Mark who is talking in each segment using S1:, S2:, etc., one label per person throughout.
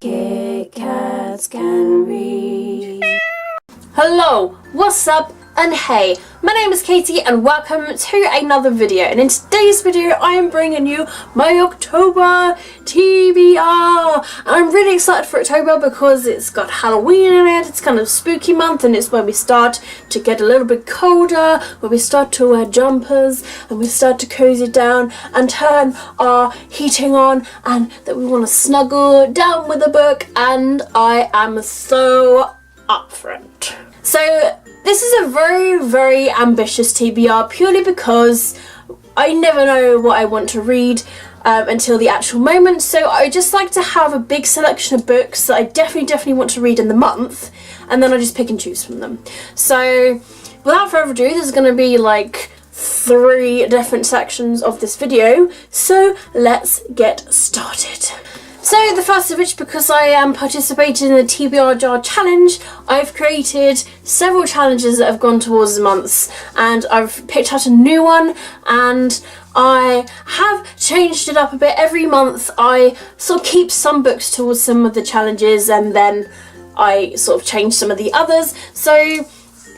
S1: Kit Kats can read.
S2: Hello, what's up, and hey, my name is Katie and welcome to another video, and in today's video I am bringing you my October TBR. And I'm really excited for October because it's got Halloween in it, it's kind of spooky month, and it's when we start to get a little bit colder, where we start to wear jumpers and we start to cozy down and turn our heating on, and that we want to snuggle down with a book, and I am so up for it. So this is a very ambitious TBR purely because I never know what I want to read until the actual moment. So I just like to have a big selection of books that I definitely want to read in the month, and then I just pick and choose from them. So without further ado, there's going to be like 3 different sections of this video. So let's get started. So the first of which, because I am participating in the TBR jar challenge, I've created several challenges that have gone towards the months, and I've picked out a new one, and I have changed it up a bit. Every month I sort of keep some books towards some of the challenges, and then I sort of change some of the others. So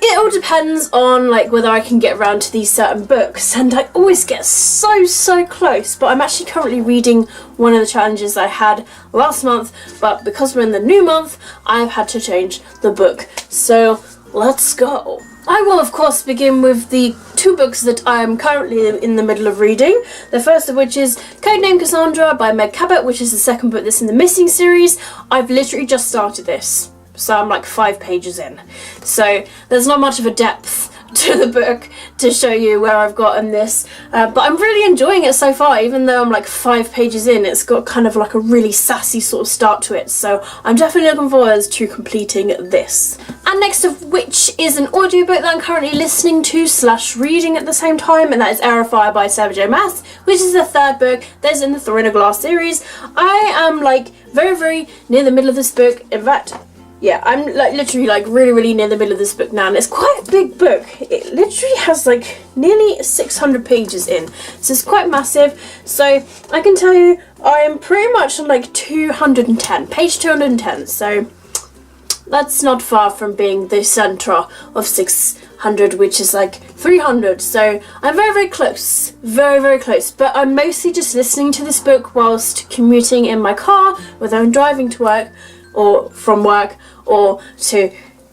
S2: it all depends on like whether I can get around to these certain books, and I always get so close. But I'm actually currently reading one of the challenges I had last month, but because we're in the new month, I've had to change the book. So let's go. I will of course begin with the 2 books that I am currently in the middle of reading. The first of which is Codename Cassandra by Meg Cabot, which is the second book that's in the Missing series. I've literally just started this, so I'm like 5 pages in. So there's not much of a depth to the book to show you where I've gotten this. But I'm really enjoying it so far, even though I'm like 5 pages in. It's got kind of like a really sassy sort of start to it. So I'm definitely looking forward to completing this. And next of which is an audiobook that I'm currently listening to / reading at the same time, and that is Arrowfire by Sarah J Maas, which is the 3rd book that's in the Thor in a Glass series. I am like very near the middle of this book. In fact, yeah, I'm like literally like really near the middle of this book now, and it's quite a big book. It literally has like nearly 600 pages in, so it's quite massive. So I can tell you I am pretty much on like 210, page 210, so that's not far from being the centre of 600, which is like 300. So I'm very close, very close. But I'm mostly just listening to this book whilst commuting in my car, whether I'm driving to work or from work, or to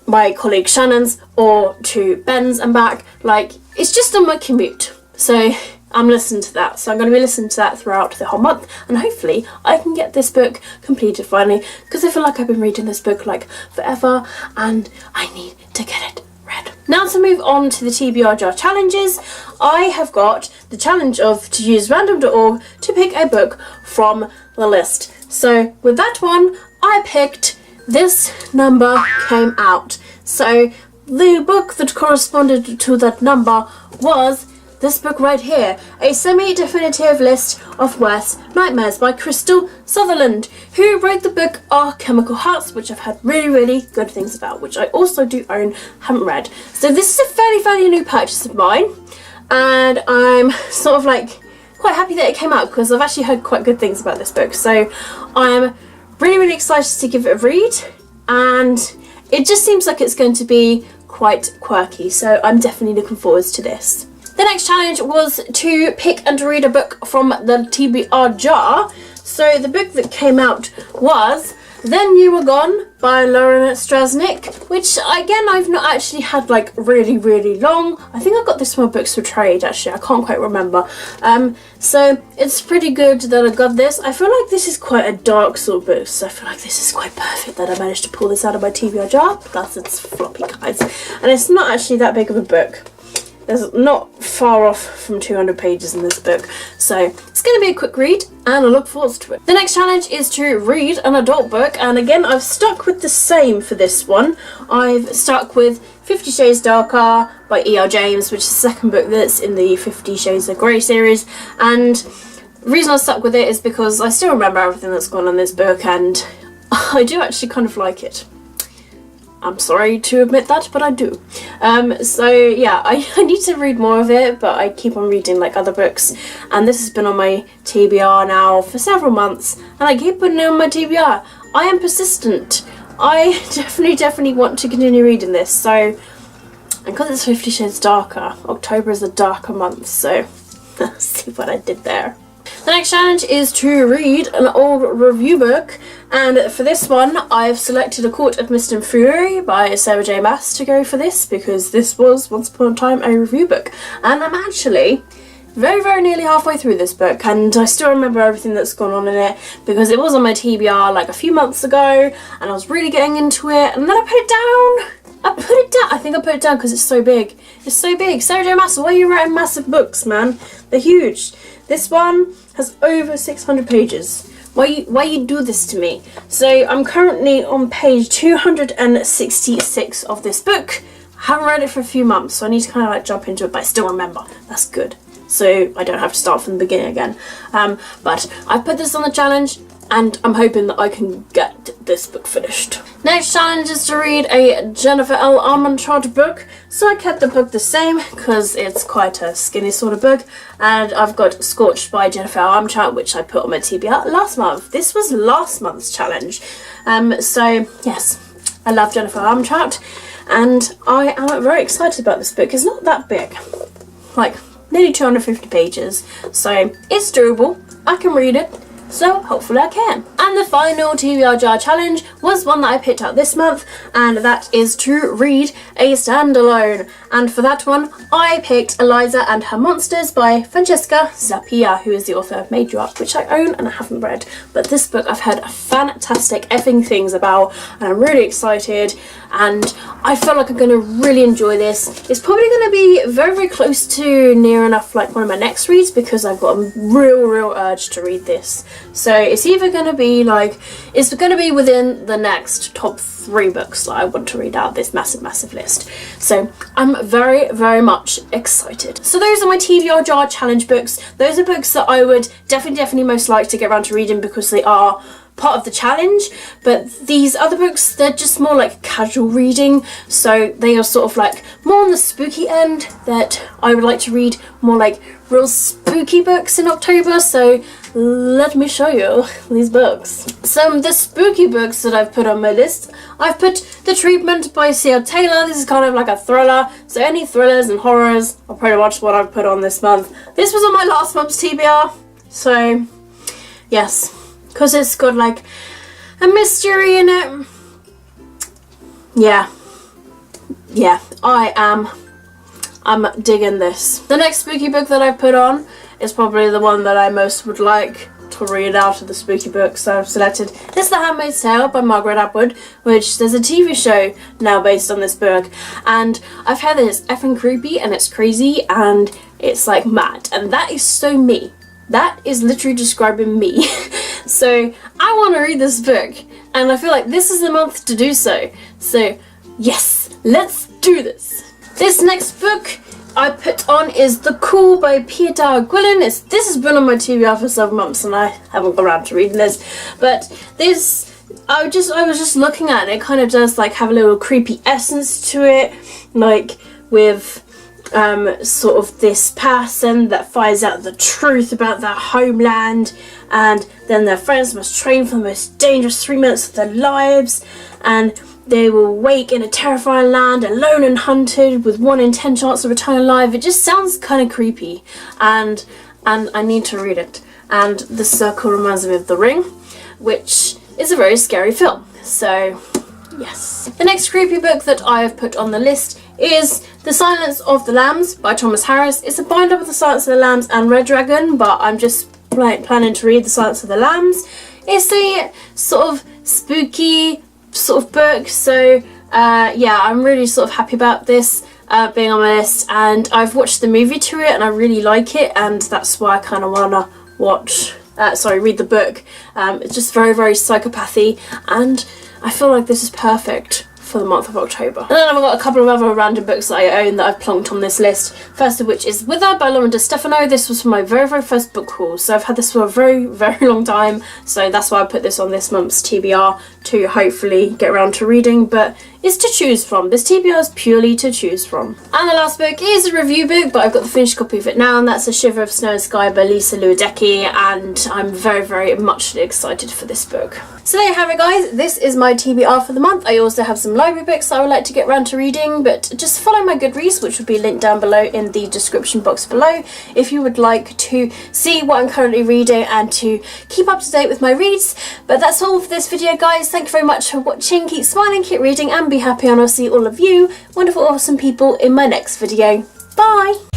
S2: my colleague Shannon's, or to Ben's and back. Like, it's just on my commute, so I'm listening to that. So I'm going to be listening to that throughout the whole month, and hopefully I can get this book completed finally, because I feel like I've been reading this book like forever and I need to get it read. Now to move on to the TBR jar challenges, I have got the challenge of to use random.org to pick a book from the list. So with that one, I picked This Number Came Out. So the book that corresponded to that number was this book right here, a semi-definitive list of worst nightmares by Crystal Sutherland, who wrote the book Our Chemical Hearts, which I've had really good things about, which I also do own, haven't read. So this is a fairly new purchase of mine, and I'm sort of like quite happy that it came out because I've actually heard quite good things about this book. So I'm really excited to give it a read, and it just seems like it's going to be quite quirky, so I'm definitely looking forward to this. The next challenge was to pick and read a book from the TBR jar. So the book that came out was Then You Were Gone by Lauren Strasnick, which again I've not actually had like really long. I think I got this from a Books for Trade actually, I can't quite remember. So it's pretty good that I got this. I feel like this is quite a dark sort of book, so I feel like this is quite perfect that I managed to pull this out of my TBR jar, plus it's floppy guys. And it's not actually that big of a book. There's not far off from 200 pages in this book, so it's going to be a quick read and I look forward to it. The next challenge is to read an adult book, and again I've stuck with the same for this one. I've stuck with 50 Shades Darker by E.R. James, which is the 2nd book that's in the 50 Shades of Grey series, and the reason I stuck with it is because I still remember everything that's gone on in this book, and I do actually kind of like it. I'm sorry to admit that, but I do. So yeah, I need to read more of it, but I keep on reading like other books, and this has been on my TBR now for several months, and I keep putting it on my TBR. I am persistent. I definitely want to continue reading this. So, and because it's 50 Shades Darker, October is a darker month, so let's see what I did there. The next challenge is to read an old review book, and for this one I've selected A Court of Mist and Fury by Sarah J Maas to go for this, because this was once upon a time a review book, and I'm actually very nearly halfway through this book, and I still remember everything that's gone on in it because it was on my TBR like a few months ago and I was really getting into it, and then I put it down. I think I put it down because it's so big. It's so big. Sarah J Maas, why are you writing massive books, man? They're huge. This one has over 600 pages. Why you do this to me? So I'm currently on page 266 of this book. I haven't read it for a few months, so I need to kind of like jump into it, but I still remember. That's good. So I don't have to start from the beginning again. But I've put this on the challenge, and I'm hoping that I can get this book finished. Next challenge is to read a Jennifer L. Armentrout book. So I kept the book the same because it's quite a skinny sort of book. And I've got Scorched by Jennifer L. Armentrout, which I put on my TBR last month. This was last month's challenge. So yes, I love Jennifer L. Armentrout, and I am very excited about this book. It's not that big, like nearly 250 pages, so it's doable. I can read it. So hopefully I can. And the final TBR jar challenge was one that I picked out this month, and that is to read a standalone. And for that one, I picked Eliza and Her Monsters by Francesca Zappia, who is the author of Made You Up, which I own and I haven't read. But this book I've heard fantastic effing things about, and I'm really excited, and I feel like I'm going to really enjoy this. It's probably going to be very close to near enough like one of my next reads, because I've got a real urge to read this. So it's either going to be like, it's going to be within the next top 3 books that I want to read out of this massive list. So I'm very much excited. So those are my TBR jar challenge books. Those are books that I would definitely most like to get around to reading because they are part of the challenge, but these other books, they're just more like casual reading, so they are sort of like more on the spooky end, that I would like to read more like real spooky books in October. So let me show you these books. Some of the spooky books that I've put on my list, I've put The Treatment by C.L. Taylor. This is kind of like a thriller, so any thrillers and horrors are pretty much what I've put on this month. This was on my last month's TBR, so yes, because it's got like a mystery in it. Yeah, I'm digging this. The next spooky book that I've put on is probably the one that I most would like to read out of the spooky books I've selected. This is The Handmaid's Tale by Margaret Atwood, which there's a TV show now based on this book, and I've heard that it's effing creepy and it's crazy and it's like mad, and that is so me. That is literally describing me. So I want to read this book, and I feel like this is the month to do so. So yes, let's do this. This next book I put on is The Call by Peter Gwilyn. This has been on my TBR for several months and I haven't got around to reading this, but this, I was just looking at it, it kind of does like have a little creepy essence to it, like with sort of this person that finds out the truth about their homeland, and then their friends must train for the most dangerous 3 minutes of their lives, and they will wake in a terrifying land, alone and hunted, with 1 in 10 chance of returning alive. It just sounds kind of creepy, and I need to read it. And The Circle reminds me of The Ring, which is a very scary film. So yes. The next creepy book that I have put on the list is The Silence of the Lambs by Thomas Harris. It's a bind-up of The Silence of the Lambs and Red Dragon, but I'm just planning to read The Silence of the Lambs. It's a sort of spooky sort of book, so yeah, I'm really sort of happy about this being on my list, and I've watched the movie to it and I really like it, and that's why I kind of want to read the book. It's just very psychopathy, and I feel like this is perfect for the month of October. And then I've got a couple of other random books that I own that I've plonked on this list. First of which is Wither by Lauren DeStefano. This was for my very first book haul, so I've had this for a very long time, so that's why I put this on this month's TBR, to hopefully get around to reading. But is to choose from. This TBR is purely to choose from. And the last book is a review book, but I've got the finished copy of it now, and that's A Shiver of Snow and Sky by Lisa Luedecki, and I'm very, very much excited for this book. So there you have it, guys. This is my TBR for the month. I also have some library books I would like to get around to reading, but just follow my Goodreads, which will be linked down below in the description box below, if you would like to see what I'm currently reading and to keep up to date with my reads. But that's all for this video, guys. Thank you very much for watching. Keep smiling, keep reading, and be happy, and I'll see all of you wonderful, awesome people in my next video. Bye!